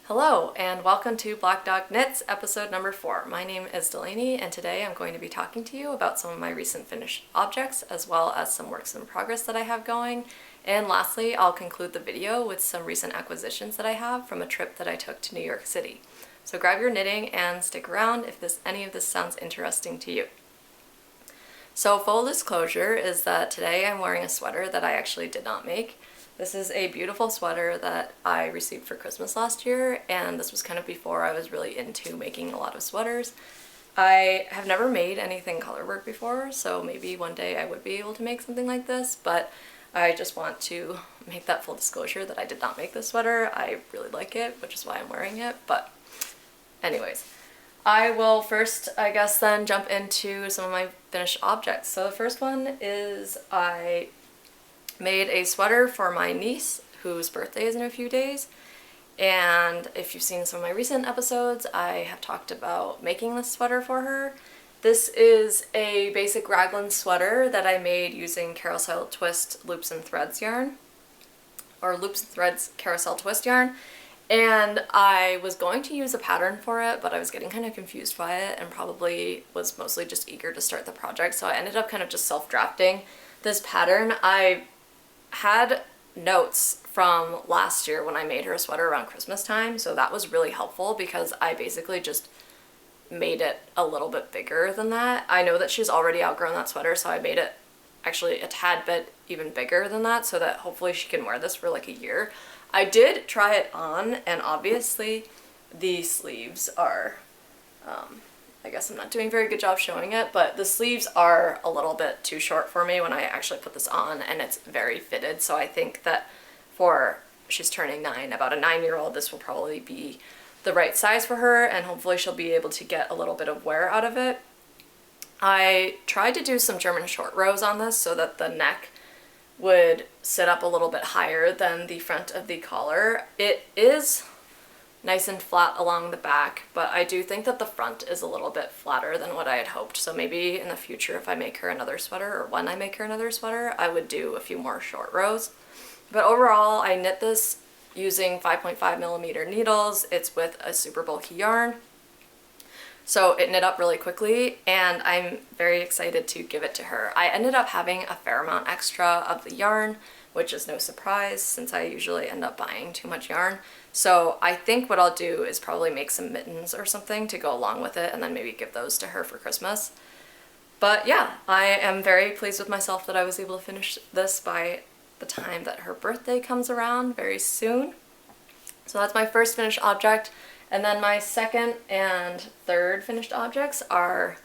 Hello and welcome to Black Dog Knits episode number 4. My name is Delaney and today I'm going to be talking to you about some of my recent finished objects as well as some works in progress that I have going. And lastly, I'll conclude the video with some recent acquisitions that I have from a trip that I took to New York City. So grab your knitting and stick around if any of this sounds interesting to you. So full disclosure is that today I'm wearing a sweater that I actually did not make. This is a beautiful sweater that I received for Christmas last year, and this was kind of before I was really into making a lot of sweaters. I have never made anything colorwork before, so maybe one day I would be able to make something like this, but I just want to make that full disclosure that I did not make this sweater. I really like it, which is why I'm wearing it, but anyways. I will first, I guess, then jump into some of my finished objects. So the first one is I made a sweater for my niece whose birthday is in a few days, and if you've seen some of my recent episodes, I have talked about making this sweater for her. This is a basic raglan sweater that I made using Carousel Twist Loops and Threads yarn, or Loops Threads Carousel Twist yarn, and I was going to use a pattern for it, but I was getting kind of confused by it and probably was mostly just eager to start the project, so I ended up kind of just self-drafting this pattern. I had notes from last year when I made her a sweater around Christmas time, so that was really helpful because I basically just made it a little bit bigger than that. I know that she's already outgrown that sweater, so I made it actually a tad bit even bigger than that so that hopefully she can wear this for like a year. I did try it on, and obviously the sleeves are, I guess I'm not doing a very good job showing it, but the sleeves are a little bit too short for me when I actually put this on, and it's very fitted, so I think that she's turning 9, about a 9-year-old, this will probably be the right size for her, and hopefully she'll be able to get a little bit of wear out of it. I tried to do some German short rows on this so that the neck would sit up a little bit higher than the front of the collar. It is nice and flat along the back, but I do think that the front is a little bit flatter than what I had hoped, so maybe in the future if I make her another sweater, or when I make her another sweater, I would do a few more short rows. But overall, I knit this using 5.5mm needles. It's with a super bulky yarn, so it knit up really quickly, and I'm very excited to give it to her. I ended up having a fair amount extra of the yarn, which is no surprise since I usually end up buying too much yarn. So I think what I'll do is probably make some mittens or something to go along with it and then maybe give those to her for Christmas. But yeah, I am very pleased with myself that I was able to finish this by the time that her birthday comes around very soon. So that's my first finished object. And then my second and third finished objects are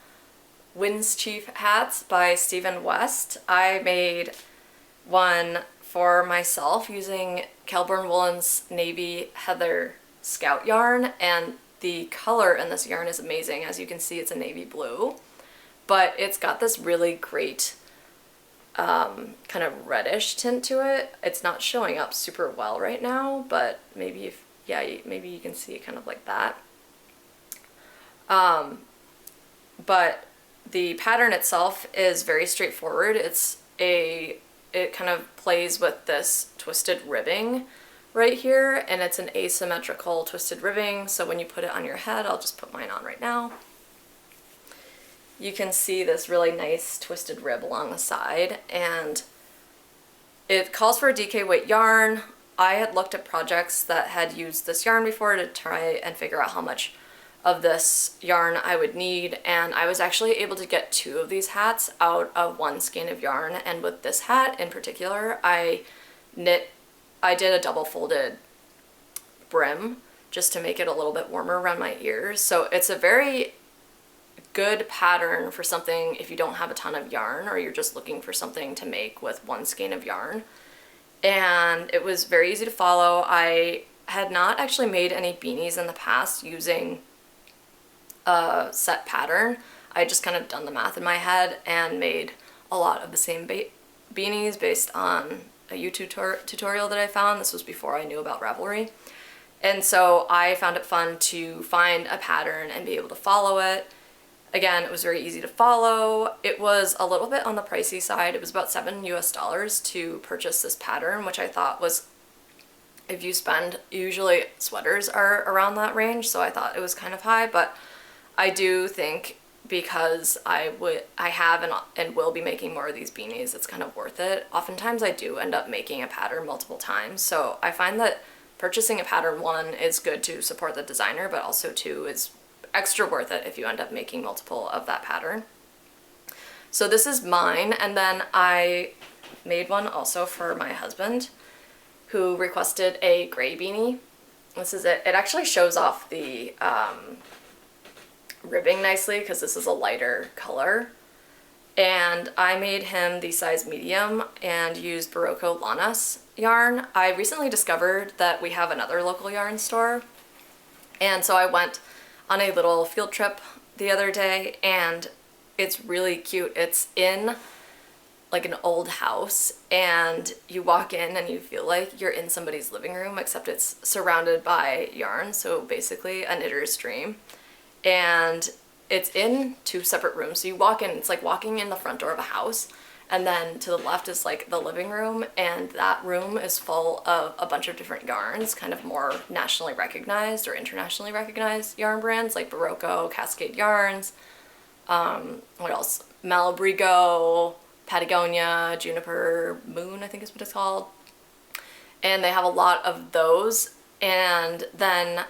Windschief Hats by Staffin Vest. I made one for myself using Kelbourne Woolens Navy Heather Scout yarn, and the color in this yarn is amazing. As you can see, it's a navy blue, but it's got this really great kind of reddish tint to it. It's not showing up super well right now, but maybe maybe you can see it kind of like that. But the pattern itself is very straightforward. It kind of plays with this twisted ribbing right here, and it's an asymmetrical twisted ribbing, so when you put it on your head, I'll just put mine on right now, you can see this really nice twisted rib along the side, and it calls for a DK weight yarn. I had looked at projects that had used this yarn before to try and figure out how much of this yarn I would need, and I was actually able to get 2 of these hats out of 1 skein of yarn. And with this hat in particular, I did a double folded brim just to make it a little bit warmer around my ears. So it's a very good pattern for something if you don't have a ton of yarn or you're just looking for something to make with 1 skein of yarn. And it was very easy to follow. I had not actually made any beanies in the past using a set pattern. I just kind of done the math in my head and made a lot of the same beanies based on a YouTube tutorial that I found. This was before I knew about Ravelry. And so I found it fun to find a pattern and be able to follow it. Again, it was very easy to follow. It was a little bit on the pricey side. It was about $7 US to purchase this pattern, which I thought was if you spend, usually sweaters are around that range, so I thought it was kind of high, but I do think because I have and will be making more of these beanies, it's kind of worth it. Oftentimes I do end up making a pattern multiple times, so I find that purchasing a pattern, one, is good to support the designer, but also two, is extra worth it if you end up making multiple of that pattern. So this is mine, and then I made one also for my husband, who requested a gray beanie. This is it. It actually shows off the ribbing nicely because this is a lighter color. And I made him the size medium and used Berroco Lanas yarn. I recently discovered that we have another local yarn store, and so I went on a little field trip the other day, and it's really cute. It's in like an old house, and you walk in and you feel like you're in somebody's living room, except it's surrounded by yarn, so basically a knitter's dream. And it's in two separate rooms, so you walk in, it's like walking in the front door of a house, and then to the left is like the living room, and that room is full of a bunch of different yarns, kind of more nationally recognized or internationally recognized yarn brands like Berroco, Cascade Yarns, what else? Malabrigo, Patagonia, Juniper Moon, I think is what it's called. And they have a lot of those. And then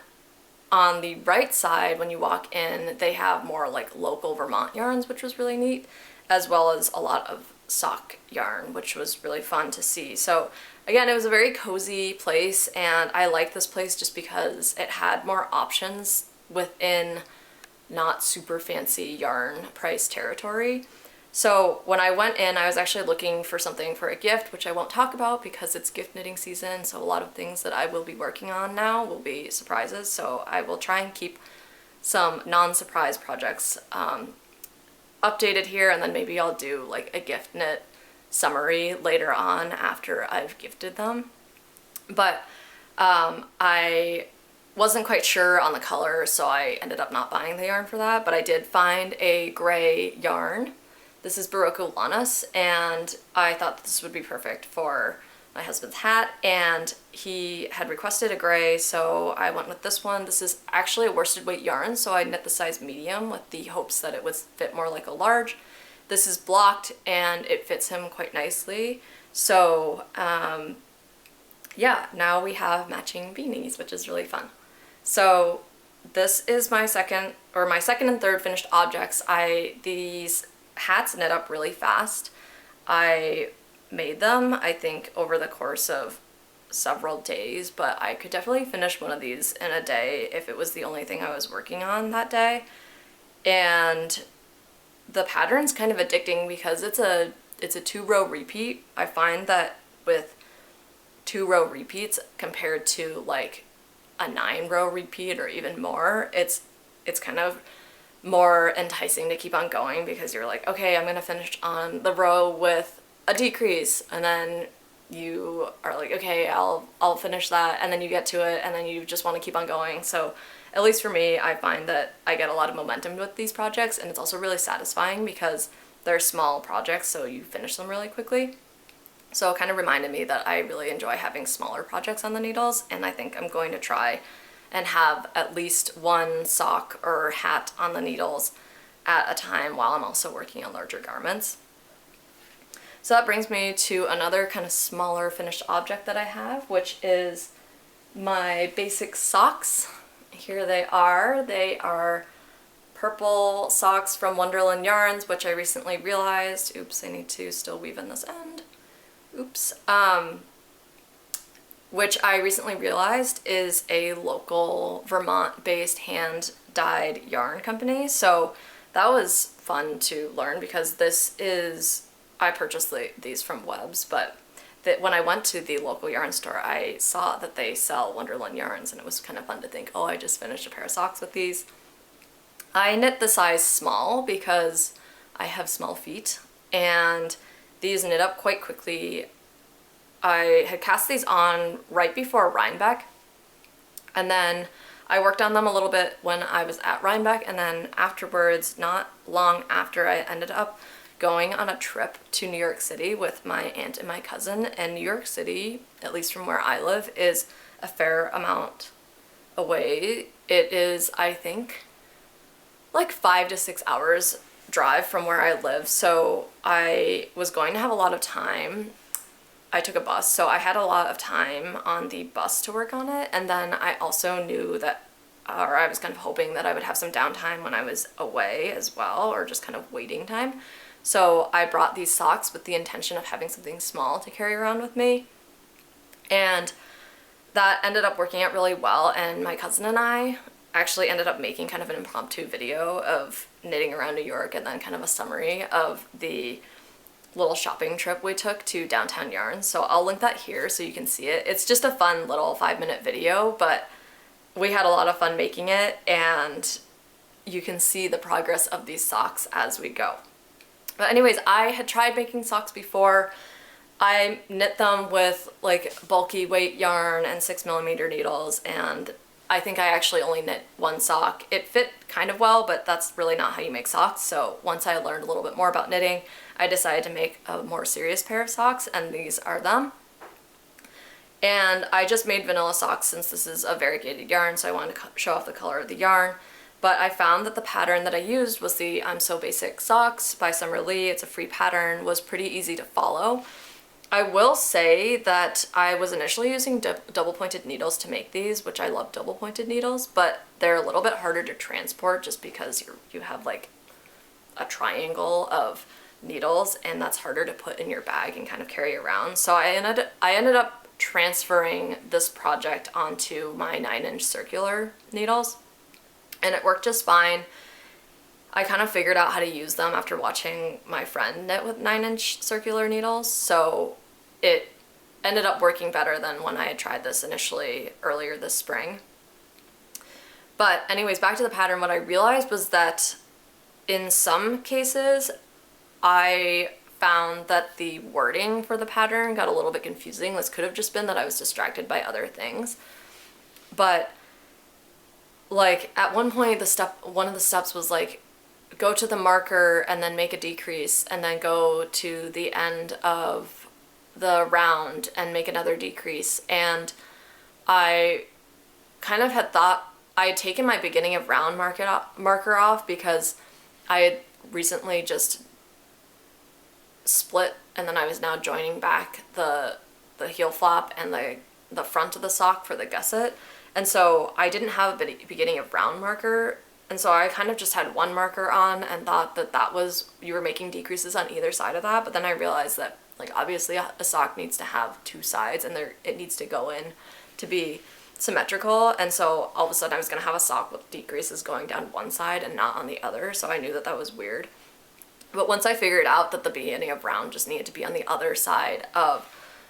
on the right side, when you walk in, they have more like local Vermont yarns, which was really neat, as well as a lot of sock yarn, which was really fun to see. So again, it was a very cozy place, and I like this place just because it had more options within not super fancy yarn price territory. So when I went in, I was actually looking for something for a gift, which I won't talk about because it's gift knitting season, so a lot of things that I will be working on now will be surprises, so I will try and keep some non-surprise projects updated here, and then maybe I'll do like a gift knit summary later on after I've gifted them. But I wasn't quite sure on the color, so I ended up not buying the yarn for that, but I did find a gray yarn. This is Berroco Lanas, and I thought this would be perfect for my husband's hat, and he had requested a gray, so I went with this one. This is actually a worsted weight yarn, so I knit the size medium with the hopes that it would fit more like a large. This is blocked, and it fits him quite nicely. So yeah, now we have matching beanies, which is really fun. So this is my second and third finished objects. These hats knit up really fast. I made them, I think, over the course of several days, but I could definitely finish one of these in a day if it was the only thing I was working on that day. And the pattern's kind of addicting because it's a 2-row repeat. I find that with 2-row repeats compared to like a 9-row repeat or even more, it's kind of more enticing to keep on going because you're like, okay, I'm gonna finish on the row with a decrease, and then you are like, okay, I'll finish that, and then you get to it, and then you just want to keep on going. So at least for me, I find that I get a lot of momentum with these projects, and it's also really satisfying because they're small projects, so you finish them really quickly. So it kind of reminded me that I really enjoy having smaller projects on the needles, and I think I'm going to try and have at least one sock or hat on the needles at a time while I'm also working on larger garments. So that brings me to another kind of smaller finished object that I have, which is my basic socks. Here they are. They are purple socks from Wonderland Yarns, which I recently realized, oops, I need to still weave in this end, oops, which I recently realized is a local Vermont-based hand-dyed yarn company. So that was fun to learn because I purchased these from Webb's, but when I went to the local yarn store, I saw that they sell Wonderland Yarns, and it was kind of fun to think, oh, I just finished a pair of socks with these. I knit the size small because I have small feet, and these knit up quite quickly. I had cast these on right before Rhinebeck, and then I worked on them a little bit when I was at Rhinebeck, and then afterwards, not long after, I ended up going on a trip to New York City with my aunt and my cousin, and New York City, at least from where I live, is a fair amount away. It is, I think, like 5 to 6 hours drive from where I live, so I was going to have a lot of time. I took a bus, so I had a lot of time on the bus to work on it, and then I also knew that, or I was kind of hoping that I would have some downtime when I was away as well, or just kind of waiting time. So I brought these socks with the intention of having something small to carry around with me, and that ended up working out really well. And my cousin and I actually ended up making kind of an impromptu video of knitting around New York, and then kind of a summary of the little shopping trip we took to downtown Yarns. So I'll link that here so you can see it. It's just a fun little 5-minute video, but we had a lot of fun making it, and you can see the progress of these socks as we go. But anyways, I had tried making socks before. I knit them with like bulky weight yarn and 6mm needles, and I think I actually only knit one sock. It fit kind of well, but that's really not how you make socks. So once I learned a little bit more about knitting, I decided to make a more serious pair of socks, and these are them. And I just made vanilla socks since this is a variegated yarn, so I wanted to show off the color of the yarn. But I found that the pattern that I used was the I'm So Basic Socks by Summer Lee. It's a free pattern, was pretty easy to follow. I will say that I was initially using double pointed needles to make these, which I love double pointed needles, but they're a little bit harder to transport just because you have like a triangle of needles, and that's harder to put in your bag and kind of carry around. So I ended up transferring this project onto my 9-inch circular needles, and it worked just fine. I kind of figured out how to use them after watching my friend knit with 9-inch circular needles, so it ended up working better than when I had tried this initially earlier this spring. But anyways, back to the pattern, what I realized was that in some cases I found that the wording for the pattern got a little bit confusing. This could have just been that I was distracted by other things, but like at one point one of the steps was like, go to the marker and then make a decrease, and then go to the end of the round and make another decrease. And I kind of had thought I had taken my beginning of round marker off because I had recently just split, and then I was now joining back the heel flap and the front of the sock for the gusset, and so I didn't have a beginning of round marker. And so I kind of just had one marker on and thought that was, you were making decreases on either side of that. But then I realized that like obviously a sock needs to have two sides, and it needs to go in to be symmetrical. And so all of a sudden I was going to have a sock with decreases going down one side and not on the other. So I knew that was weird. But once I figured out that the beginning of round just needed to be on the other side of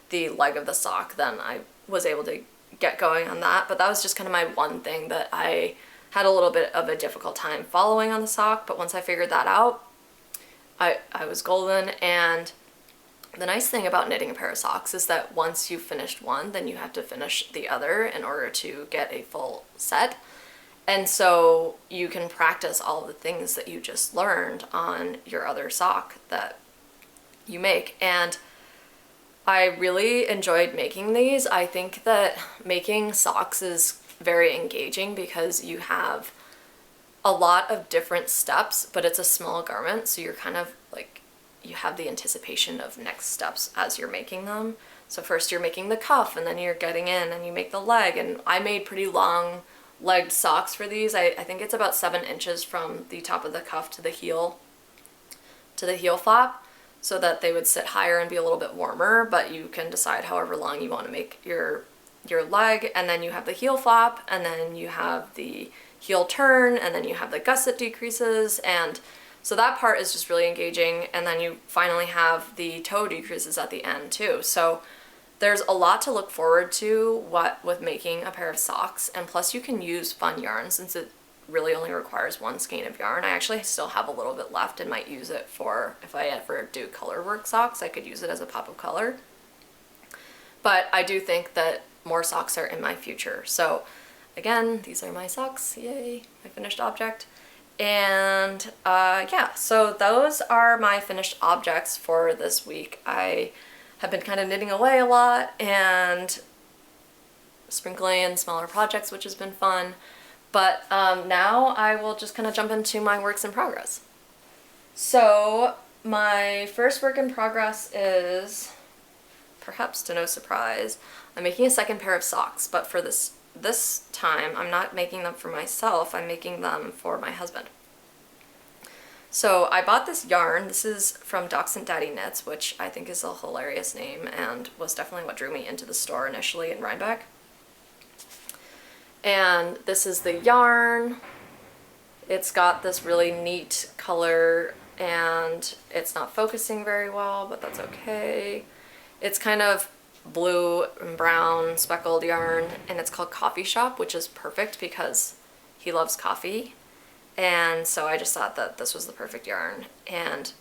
the leg of the sock, then I was able to get going on that. But that was just kind of my one thing that I had a little bit of a difficult time following on the sock, but once I figured that out, I was golden. And the nice thing about knitting a pair of socks is that once you've finished one, then you have to finish the other in order to get a full set. And so you can practice all the things that you just learned on your other sock that you make. And I really enjoyed making these. I think that making socks is very engaging because you have a lot of different steps, but it's a small garment, so you're kind of like, you have the anticipation of next steps as you're making them. So first you're making the cuff, and then you're getting in and you make the leg, and I made pretty long legged socks for these. I think it's about 7 inches from the top of the cuff to the heel flap, so that they would sit higher and be a little bit warmer, but you can decide however long you want to make your leg. And then you have the heel flap, and then you have the heel turn, and then you have the gusset decreases, and so that part is just really engaging. And then you finally have the toe decreases at the end too. So there's a lot to look forward to with making a pair of socks, and plus you can use fun yarn since it really only requires one skein of yarn. I actually still have a little bit left and might use it for, if I ever do color work socks, I could use it as a pop of color. But I do think that more socks are in my future. So again, these are my socks, yay, my finished object. And yeah, so those are my finished objects for this week. I have been kind of knitting away a lot and sprinkling in smaller projects, which has been fun. But now I will just kind of jump into my works in progress. So my first work in progress is, perhaps to no surprise, I'm making a second pair of socks, but for this time I'm not making them for myself, I'm making them for my husband. So I bought this yarn. This is from Dachshund Daddy Knits, which I think is a hilarious name and was definitely what drew me into the store initially in Rhinebeck. And this is the yarn. It's got this really neat color and it's not focusing very well, but that's okay. It's kind of blue and brown speckled yarn and it's called Coffee Shop, which is perfect because he loves coffee. And so I just thought that this was the perfect yarn. And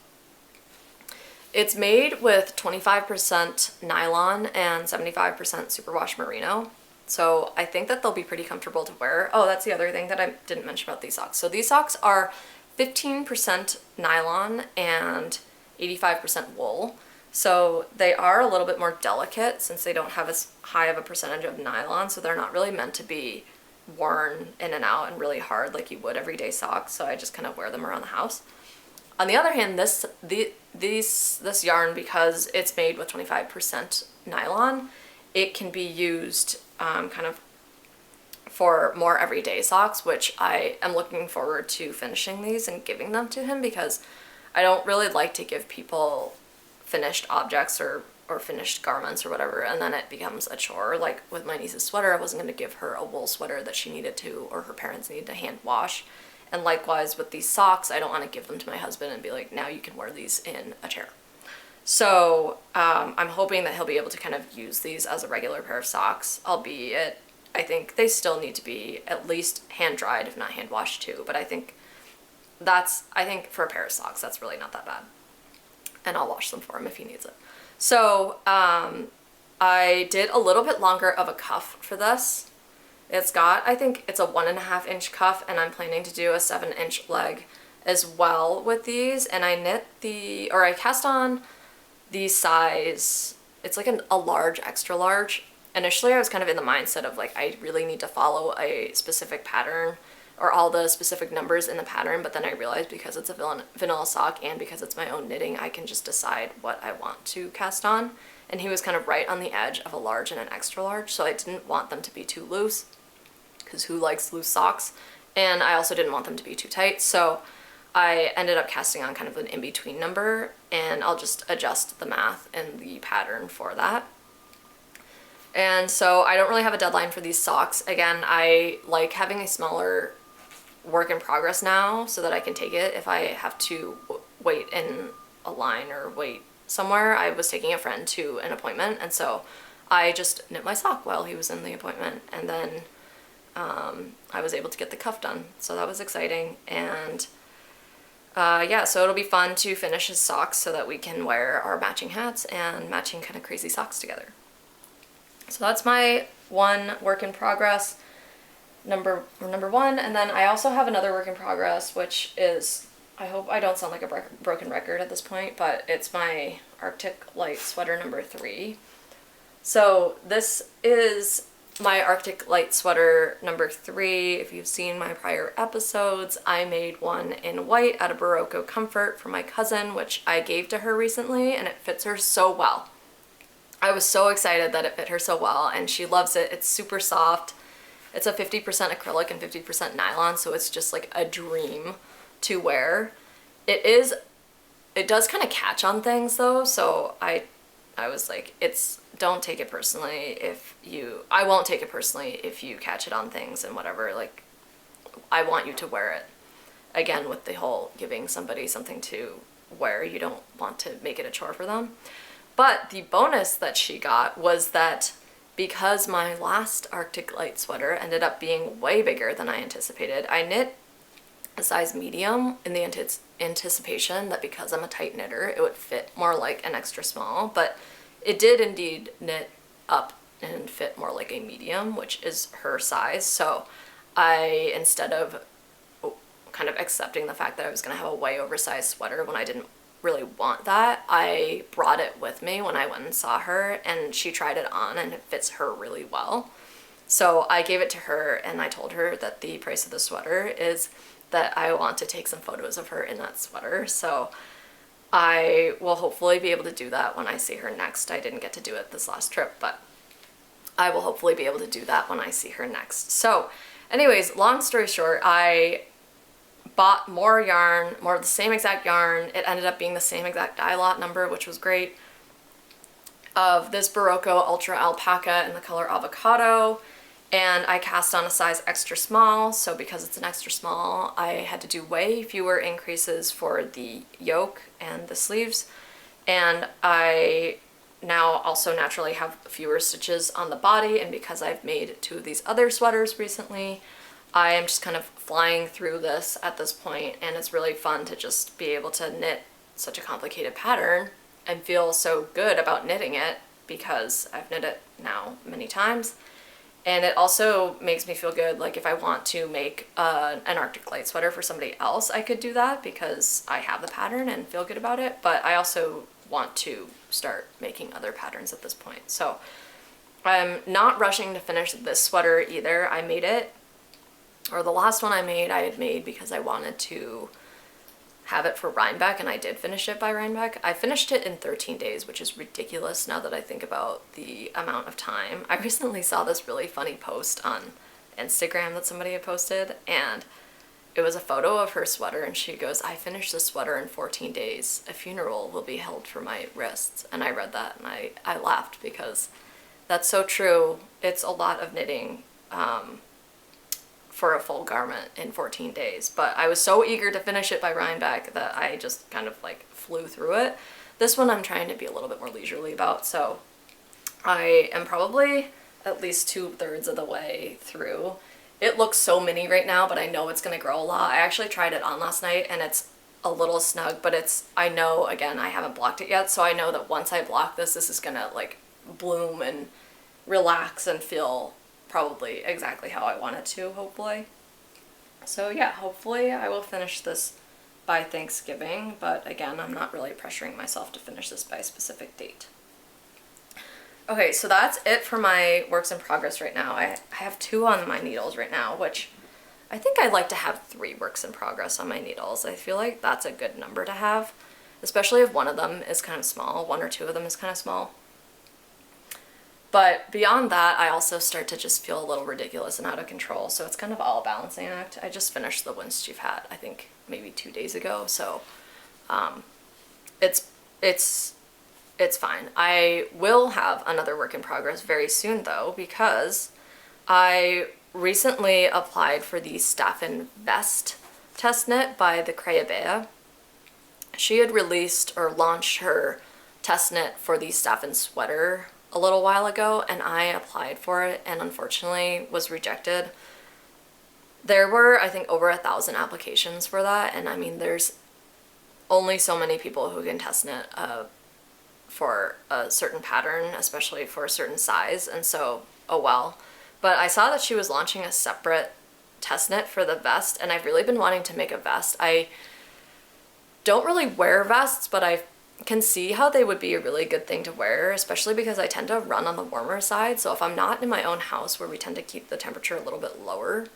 it's made with 25% nylon and 75% superwash merino. So I think that they'll be pretty comfortable to wear. Oh, that's the other thing that I didn't mention about these socks. So these socks are 15% nylon and 85% wool. So they are a little bit more delicate since they don't have as high of a percentage of nylon. So they're not really meant to be worn in and out and really hard like you would everyday socks. So I just kind of wear them around the house. On the other hand, this yarn, because it's made with 25% nylon, it can be used kind of for more everyday socks, which I am looking forward to finishing these and giving them to him, because I don't really like to give people finished objects or finished garments or whatever and then it becomes a chore. Like with my niece's sweater, I wasn't going to give her a wool sweater that she needed to, or her parents needed to hand wash. And likewise with these socks, I don't want to give them to my husband and be like, now you can wear these in a chair. So I'm hoping that he'll be able to kind of use these as a regular pair of socks, albeit I think they still need to be at least hand dried, if not hand washed too. But I think for a pair of socks, that's really not that bad. And I'll wash them for him if he needs it. So I did a little bit longer of a cuff for this. I think it's a 1.5 inch cuff, and I'm planning to do a 7-inch leg as well with these. And I cast on the size, it's like a large, extra large. Initially I was kind of in the mindset of like, I really need to follow a specific pattern or all the specific numbers in the pattern, but then I realized because it's a vanilla sock and because it's my own knitting, I can just decide what I want to cast on. And he was kind of right on the edge of a large and an extra large, so I didn't want them to be too loose, because who likes loose socks? And I also didn't want them to be too tight, so I ended up casting on kind of an in-between number, and I'll just adjust the math and the pattern for that. And so I don't really have a deadline for these socks. Again, I like having a smaller work in progress now so that I can take it if I have to wait in a line or wait somewhere. I was taking a friend to an appointment, and so I just knit my sock while he was in the appointment, and then I was able to get the cuff done, so that was exciting. And yeah, so it'll be fun to finish his socks so that we can wear our matching hats and matching kind of crazy socks together. So that's my one work in progress, number one. And then I also have another work in progress, which is, I hope I don't sound like a broken record at this point, but it's my Arctic Light sweater number 3. So this is my Arctic Light sweater number 3. If you've seen my prior episodes, I made one in white out of Berroco Comfort for my cousin, which I gave to her recently, and it fits her so well. I was so excited that it fit her so well, and she loves it. It's super soft. It's a 50% acrylic and 50% nylon, so it's just like a dream to wear. It does kind of catch on things though, so I was like, don't take it personally I won't take it personally if you catch it on things and whatever. Like, I want you to wear it. Again, with the whole giving somebody something to wear, you don't want to make it a chore for them. But the bonus that she got was that because my last Arctic Light sweater ended up being way bigger than I anticipated, I knit a size medium in the anticipation that because I'm a tight knitter, it would fit more like an extra small, but it did indeed knit up and fit more like a medium, which is her size. So I, instead of kind of accepting the fact that I was going to have a way oversized sweater when I didn't really want that, I brought it with me when I went and saw her, and she tried it on and it fits her really well. So I gave it to her and I told her that the price of the sweater is that I want to take some photos of her in that sweater. So I will hopefully be able to do that when I see her next. I didn't get to do it this last trip, but I will hopefully be able to do that when I see her next. So anyways, long story short, I bought more yarn, more of the same exact yarn. It ended up being the same exact dye lot number, which was great, of this Berroco Ultra Alpacca in the color Avocado. And I cast on a size extra small, so because it's an extra small, I had to do way fewer increases for the yoke and the sleeves. And I now also naturally have fewer stitches on the body, and because I've made 2 of these other sweaters recently, I am just kind of flying through this at this point, and it's really fun to just be able to knit such a complicated pattern and feel so good about knitting it because I've knit it now many times. And it also makes me feel good, like if I want to make an Arctic light sweater for somebody else, I could do that because I have the pattern and feel good about it. But I also want to start making other patterns at this point. So I'm not rushing to finish this sweater either. I made it, or the last one I had made because I wanted to have it for Rhinebeck, and I did finish it by Rhinebeck. I finished it in 13 days, which is ridiculous now that I think about the amount of time. I recently saw this really funny post on Instagram that somebody had posted, and it was a photo of her sweater, and she goes, "I finished the sweater in 14 days. A funeral will be held for my wrists." And I read that and I laughed because that's so true. It's a lot of knitting for a full garment in 14 days. But I was so eager to finish it by Rhinebeck that I just kind of like flew through it. This one I'm trying to be a little bit more leisurely about, so I am probably at least 2/3 of the way through. It looks so mini right now, but I know it's gonna grow a lot. I actually tried it on last night and it's a little snug, but I know, again, I haven't blocked it yet, so I know that once I block this is gonna like bloom and relax and feel probably exactly how I want it to, hopefully. So yeah, hopefully I will finish this by Thanksgiving, but again, I'm not really pressuring myself to finish this by a specific date. Okay, so that's it for my works in progress right now. I have 2 on my needles right now, which I think I'd like to have 3 works in progress on my needles. I feel like that's a good number to have, especially if one of them is kind of small, 1 or 2 of them is kind of small. But beyond that, I also start to just feel a little ridiculous and out of control, so it's kind of all a balancing act. I just finished the Windschief hat, I think maybe 2 days ago, so it's fine. I will have another work in progress very soon though, because I recently applied for the Staffin Vest test knit by the Crea Bea. She had released or launched her test knit for the Staffin sweater a little while ago, and I applied for it and unfortunately was rejected. There were, I think, over 1,000 applications for that, and I mean, there's only so many people who can test knit for a certain pattern, especially for a certain size, and so, oh well. But I saw that she was launching a separate test knit for the vest, and I've really been wanting to make a vest. I don't really wear vests, but I can see how they would be a really good thing to wear, especially because I tend to run on the warmer side. So if I'm not in my own house where we tend to keep the temperature a little bit lower,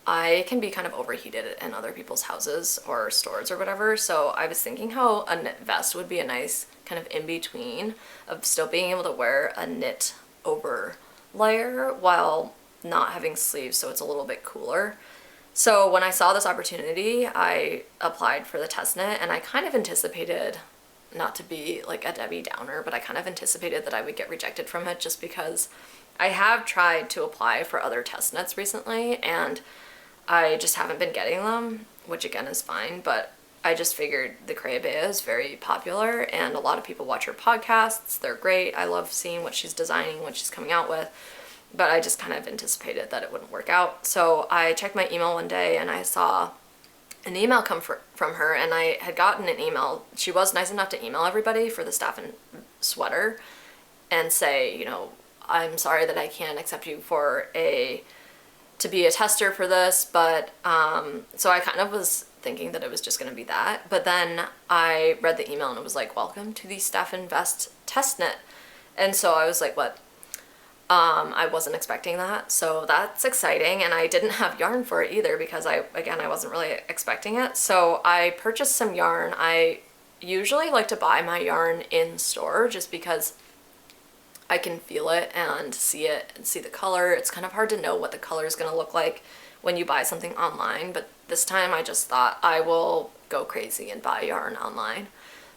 I can be kind of overheated in other people's houses or stores or whatever. So I was thinking how a knit vest would be a nice kind of in-between of still being able to wear a knit over layer while not having sleeves, so it's a little bit cooler. So when I saw this opportunity, I applied for the test knit, and I kind of anticipated, not to be like a Debbie Downer, but I kind of anticipated that I would get rejected from it just because I have tried to apply for other test knits recently and I just haven't been getting them, which again is fine, but I just figured the Crea Bea is very popular and a lot of people watch her podcasts. They're great. I love seeing what she's designing, what she's coming out with. But I just kind of anticipated that it wouldn't work out. So I checked my email one day and I saw an email come from her, and I had gotten an email. She was nice enough to email everybody for the Staffin sweater and say, you know, I'm sorry that I can't accept you for a to be a tester for this, but so I kind of was thinking that it was just going to be that. But then I read the email and it was like, welcome to the Staffin Vest test knit. And so I was like, what? I wasn't expecting that. So that's exciting. And I didn't have yarn for it either because I wasn't really expecting it. So I purchased some yarn. I usually like to buy my yarn in store just because I can feel it and see the color. It's kind of hard to know what the color is going to look like when you buy something online, but this time I just thought I will go crazy and buy yarn online.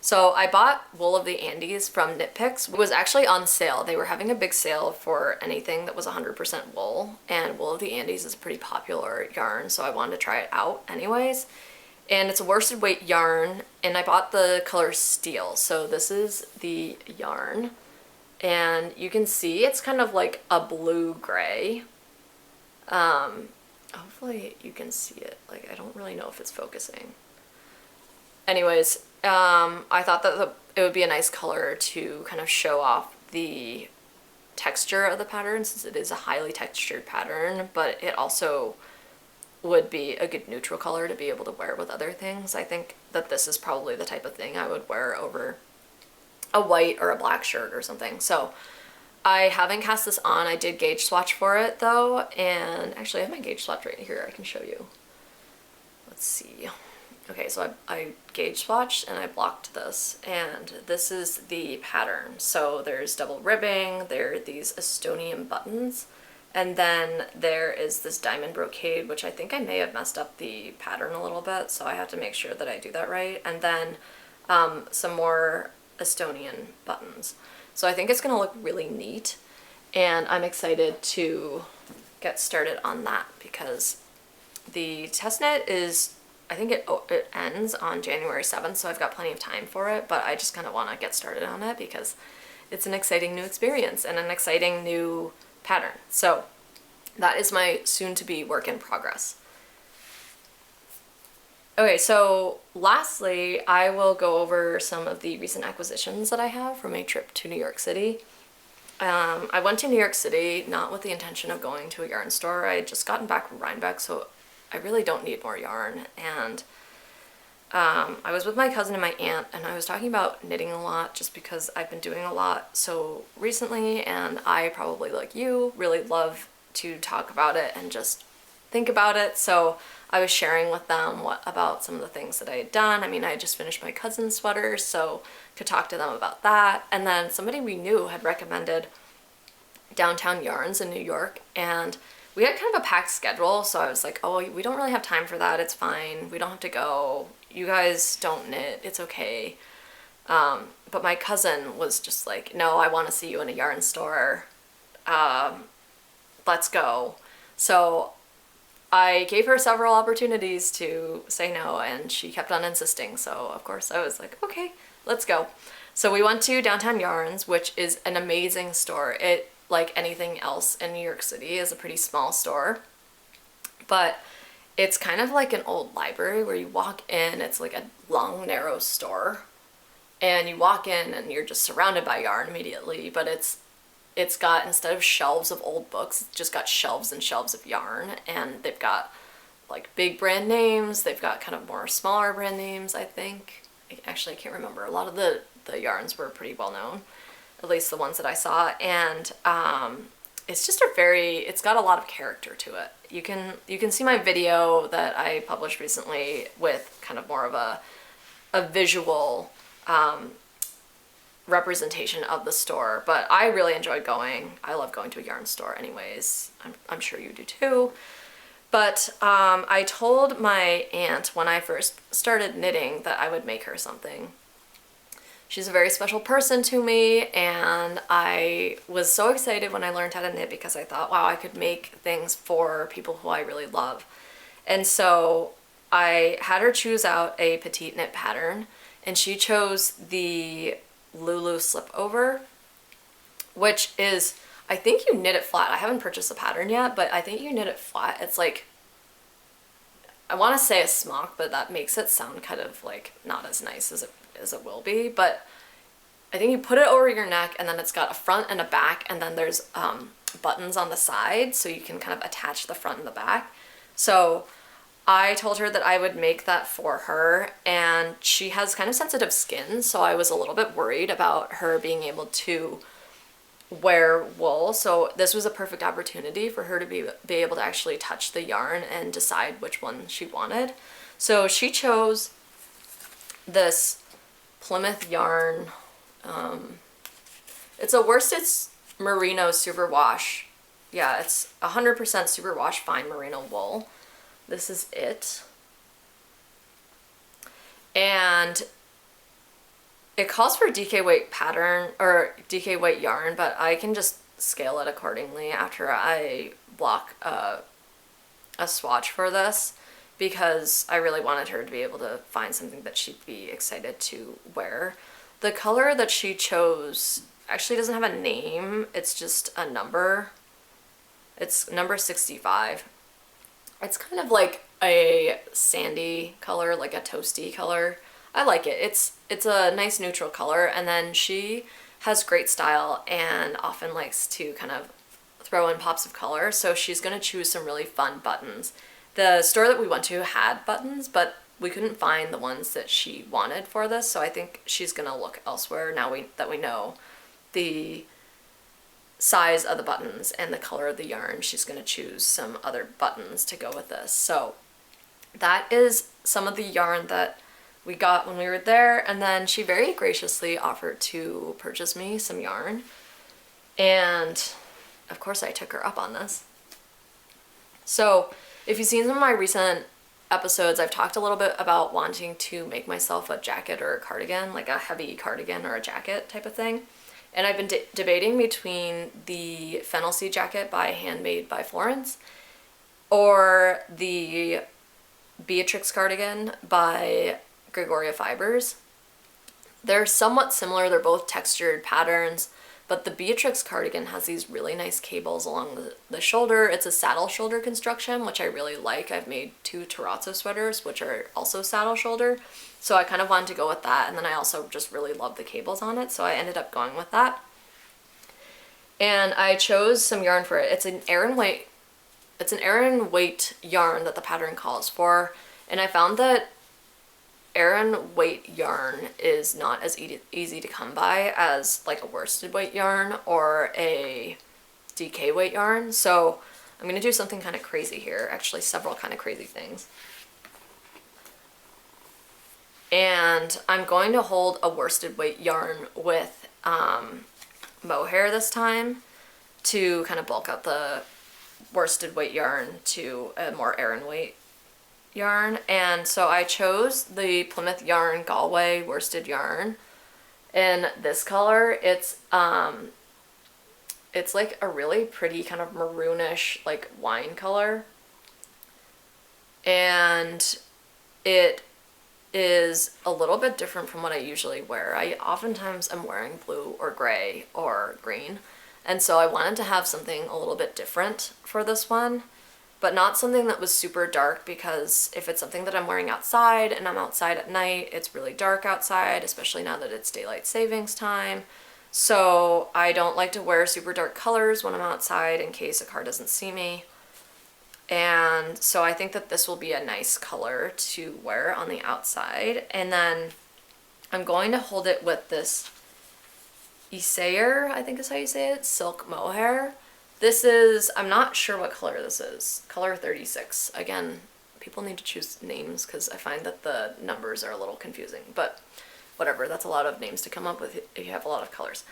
So I bought Wool of the Andes from Knit Picks. It was actually on sale. They were having a big sale for anything that was 100% wool, and Wool of the Andes is a pretty popular yarn, so I wanted to try it out anyways. And it's a worsted weight yarn, and I bought the color Steel. So this is the yarn, and you can see it's kind of like a blue-gray. Hopefully you can see it. Like, I don't really know if it's focusing. Anyways, I thought that it would be a nice color to kind of show off the texture of the pattern, since it is a highly textured pattern, but it also would be a good neutral color to be able to wear with other things. I think that this is probably the type of thing I would wear over a white or a black shirt or something. So I haven't cast this on. I did gauge swatch for it though, and actually I have my gauge swatch right here. I can show you. Let's see. Okay, so I gauge swatched and I blocked this, and this is the pattern. So there's double ribbing, there are these Estonian buttons, and then there is this diamond brocade, which I think I may have messed up the pattern a little bit, so I have to make sure that I do that right. And then some more Estonian buttons. So I think it's gonna look really neat, and I'm excited to get started on that because the test knit is, I think it ends on January 7th, so I've got plenty of time for it, but I just kind of want to get started on it because it's an exciting new experience and an exciting new pattern. So that is my soon-to-be work in progress. Okay, so lastly, I will go over some of the recent acquisitions that I have from a trip to New York City. I went to New York City not with the intention of going to a yarn store. I had just gotten back from Rhinebeck, so I really don't need more yarn. And I was with my cousin and my aunt, and I was talking about knitting a lot just because I've been doing a lot so recently, and I probably, like you, really love to talk about it and just think about it. So I was sharing with them about some of the things that I had done. I mean, I had just finished my cousin's sweater, so could talk to them about that. And then somebody we knew had recommended Downtown Yarns in New York, and we had kind of a packed schedule, so I was like, oh, we don't really have time for that. It's fine. We don't have to go. You guys don't knit. It's okay. But my cousin was just like, no, I want to see you in a yarn store. Let's go. So I gave her several opportunities to say no, and she kept on insisting. So of course I was like, okay, let's go. So we went to Downtown Yarns, which is an amazing store. It, like anything else in New York City, is a pretty small store, but it's kind of like an old library where you walk in, it's like a long, narrow store, and you walk in and you're just surrounded by yarn immediately, but it's got, instead of shelves of old books, it's just got shelves and shelves of yarn, and they've got like big brand names, they've got kind of more smaller brand names, I think. Actually, I can't remember. A lot of the yarns were pretty well known, at least the ones that I saw, and it's just it's got a lot of character to it. You can see my video that I published recently with kind of more of a visual representation of the store, but I really enjoyed going. I love going to a yarn store anyways. I'm sure you do too. But I told my aunt when I first started knitting that I would make her something. She's a very special person to me, and I was so excited when I learned how to knit because I thought, wow, I could make things for people who I really love. And so I had her choose out a petite knit pattern, and she chose the Lulu slip over, which is, I think you knit it flat. I haven't purchased the pattern yet, but I think you knit it flat. It's like, I want to say a smock, but that makes it sound kind of like not as nice as it will be. But I think you put it over your neck, and then it's got a front and a back, and then there's buttons on the side so you can kind of attach the front and the back. So I told her that I would make that for her, and she has kind of sensitive skin, so I was a little bit worried about her being able to wear wool. So this was a perfect opportunity for her to be able to actually touch the yarn and decide which one she wanted. So she chose this Plymouth yarn. It's a worsted merino superwash. Yeah, it's 100% superwash fine merino wool. This is it. And it calls for DK weight pattern or DK weight yarn, but I can just scale it accordingly after I block a swatch for this, because I really wanted her to be able to find something that she'd be excited to wear. The color that she chose actually doesn't have a name, it's just a number. It's number 65. It's kind of like a sandy color, like a toasty color. I like it. It's a nice neutral color, and then she has great style and often likes to kind of throw in pops of color, so she's going to choose some really fun buttons. The store that we went to had buttons, but we couldn't find the ones that she wanted for this, so I think she's going to look elsewhere now that we know the size of the buttons and the color of the yarn. She's going to choose some other buttons to go with this. So that is some of the yarn that we got when we were there, and then she very graciously offered to purchase me some yarn, and of course I took her up on this. So if you've seen some of my recent episodes, I've talked a little bit about wanting to make myself a jacket or a cardigan, like a heavy cardigan or a jacket type of thing. And I've been debating between the fennel seed jacket by Handmade by Florence or the Beatrix cardigan by Gregoria Fibers. They're somewhat similar, they're both textured patterns, but the Beatrix cardigan has these really nice cables along the shoulder. It's a saddle shoulder construction, which I really like. I've made 2 terrazzo sweaters, which are also saddle shoulder, so I kind of wanted to go with that, and then I also just really love the cables on it, so I ended up going with that. And I chose some yarn for it. It's an Aran weight yarn that the pattern calls for, and I found that Aran weight yarn is not as easy to come by as like a worsted weight yarn or a DK weight yarn. So I'm going to do something kind of crazy here, actually several kind of crazy things. And I'm going to hold a worsted weight yarn with mohair this time to kind of bulk up the worsted weight yarn to a more Aran weight yarn. And so I chose the Plymouth Yarn Galway worsted yarn in this color. It's like a really pretty kind of maroonish like wine color, and it is a little bit different from what I usually wear. I oftentimes am wearing blue or gray or green, and so I wanted to have something a little bit different for this one, but not something that was super dark, because if it's something that I'm wearing outside and I'm outside at night, it's really dark outside, especially now that it's daylight savings time. So I don't like to wear super dark colors when I'm outside in case a car doesn't see me. And so I think that this will be a nice color to wear on the outside. And then I'm going to hold it with this Isager, I think is how you say it, silk mohair. This is, I'm not sure what color this is, color 36. Again, people need to choose names because I find that the numbers are a little confusing, but whatever, that's a lot of names to come up with if you have a lot of colors.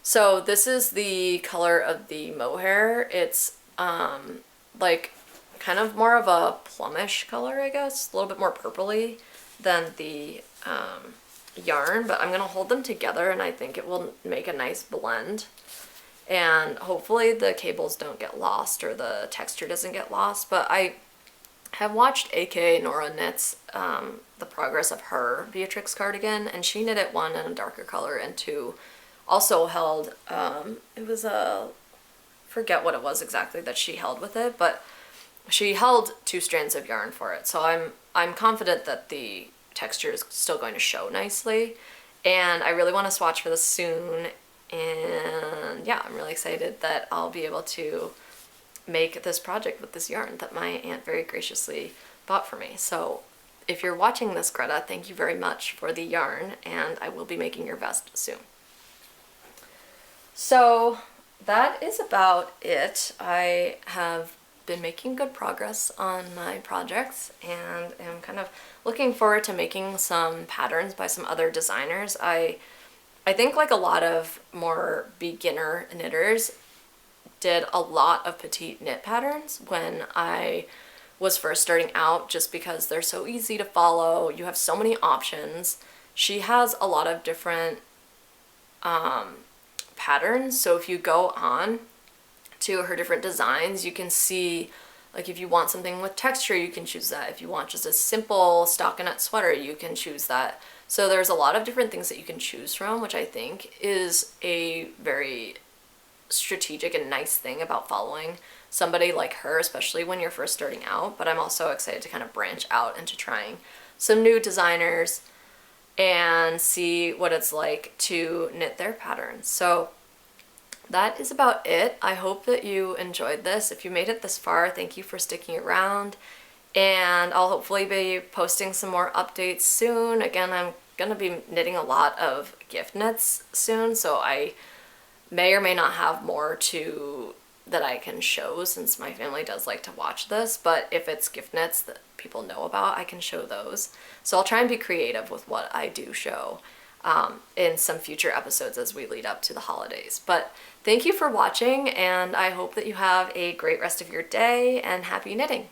So this is the color of the mohair. It's like kind of more of a plumish color, I guess, a little bit more purpley than the yarn, but I'm gonna hold them together and I think it will make a nice blend. And hopefully the cables don't get lost or the texture doesn't get lost, but I have watched AK Nora knits the progress of her Beatrix cardigan, and she knitted one in a darker color and two also held, it was a, forget what it was exactly that she held with it, but she held 2 strands of yarn for it. So I'm confident that the texture is still going to show nicely, and I really want to swatch for this soon. And yeah, I'm really excited that I'll be able to make this project with this yarn that my aunt very graciously bought for me. So if you're watching this, Greta, thank you very much for the yarn, and I will be making your vest soon. So that is about it. I have been making good progress on my projects and am kind of looking forward to making some patterns by some other designers. I think like a lot of more beginner knitters did a lot of petite knit patterns when I was first starting out, just because they're so easy to follow. You have so many options. She has a lot of different patterns, so if you go on to her different designs, you can see, like, if you want something with texture, you can choose that. If you want just a simple stockinette sweater, you can choose that. So there's a lot of different things that you can choose from, which I think is a very strategic and nice thing about following somebody like her, especially when you're first starting out. But I'm also excited to kind of branch out into trying some new designers and see what it's like to knit their patterns. So that is about it. I hope that you enjoyed this. If you made it this far, thank you for sticking around, and I'll hopefully be posting some more updates soon. Again, I'm gonna be knitting a lot of gift knits soon, so I may or may not have more that I can show, since my family does like to watch this, but if it's gift knits that people know about, I can show those. So I'll try and be creative with what I do show in some future episodes as we lead up to the holidays. But thank you for watching, and I hope that you have a great rest of your day, and happy knitting!